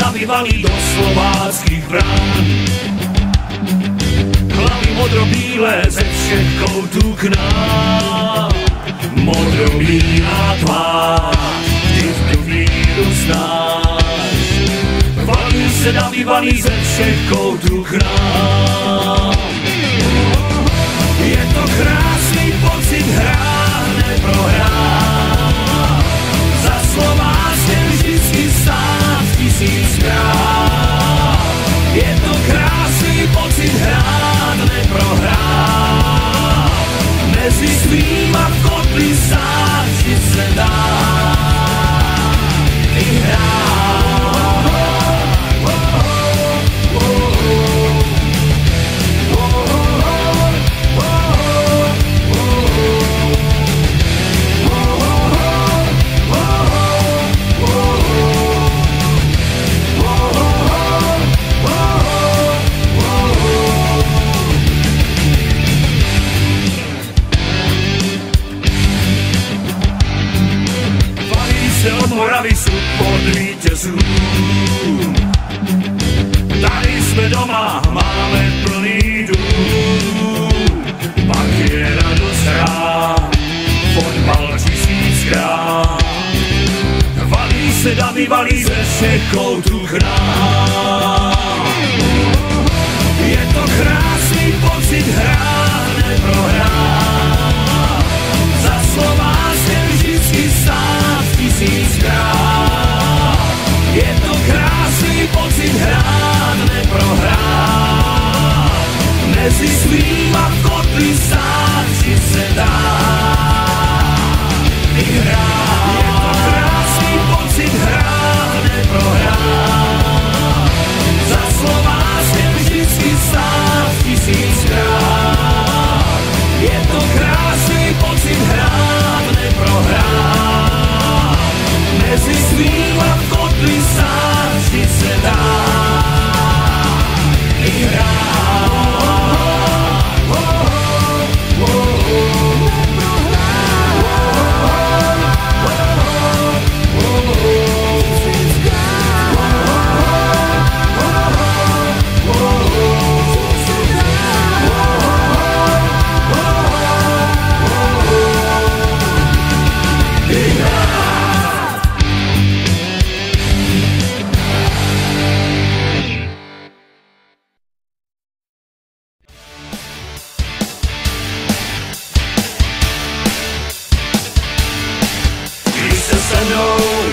nabývali do slováckých brán. Hlavy modrobíle ze všech koutů k nám. Modrobílá tvář, ty v tu víru znáš. Valí se nabývali ze všech koutů k nám. Je to krásný pocit hrát, neprohrát. Za Slováckem vždycky stát tisíckrát. Je to krásný pocit hrát, neprohrát. Mezi svýma v kotli stát, či se dá vyhrát. Od Moravy sú pod vítězů. Tady jsme doma, máme plný dům. Pak je radost hrát, fotbal tisíckrát. Valí se davy, valí ze všech koutů k nám. Je to krásný pocit hrát, neprohrát. Za Slováckem vždycky stát tisíckrát. Je to krásný pocit hrát, neprohrát. Mezi svýma v kotli stát, či se dá vyhrát. Je to krásný pocit hrát, neprohrát. Za Slováckem vždycky stát tisíckrát. Je to krásný pocit hrát, neprohrát. Mezi svýma v kotli stát, či se dá vyhrát.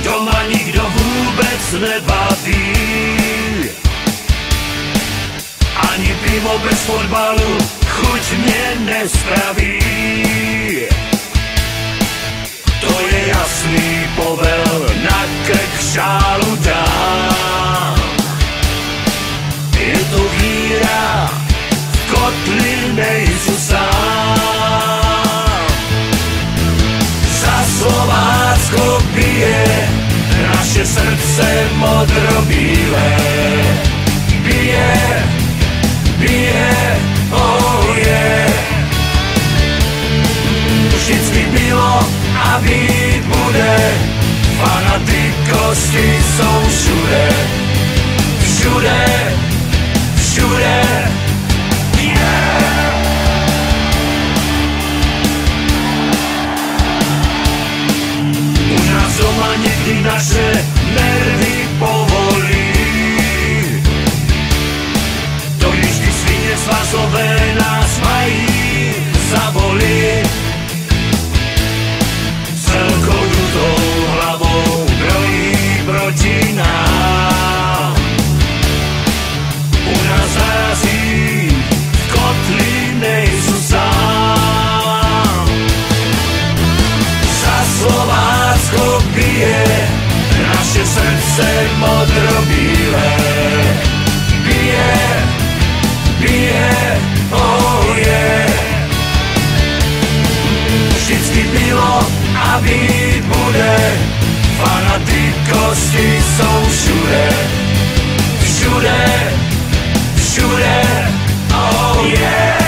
Doma nikdo vůbec nebaví. Ani pivo bez fotbalu chuť mě nespraví. To je jasný povel, na krk šálu dám. Je to víra, v kotli nejsou sám. Za Slovácko bije naše srdce modrobílé. Bije, bije, oh yeah. Vždycky bylo a být bude. Fanatikosti jsou všude. Všude, všude, yeah. U nás doma někdy naše nervy povolí. To když ty svině svazové nás mají zabolit. Celkou dutou hlavou brojí proti nám. U nás zarazí, v kotli nejsou sám. Za Slovácko bije naše srdce modrobílé. Bije, bije, oh yeah. Vždycky bylo a být bude. Fanatikosti jsou všude. Všude, všude, oh yeah.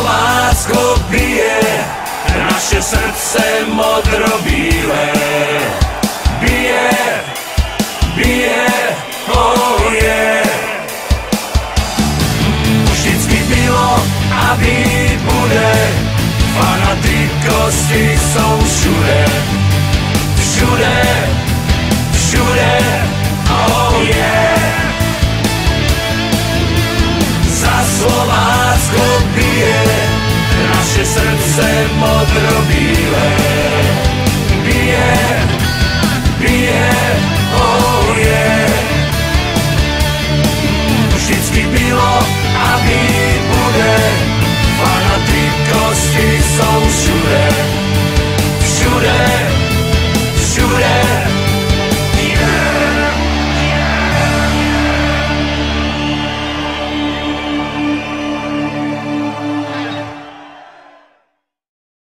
Slovácko bije, naše srdce modrobílé. Bije, bije, oh yeah. Vždycky bylo a být bude, fanatikosti jsou všude, všude, všude.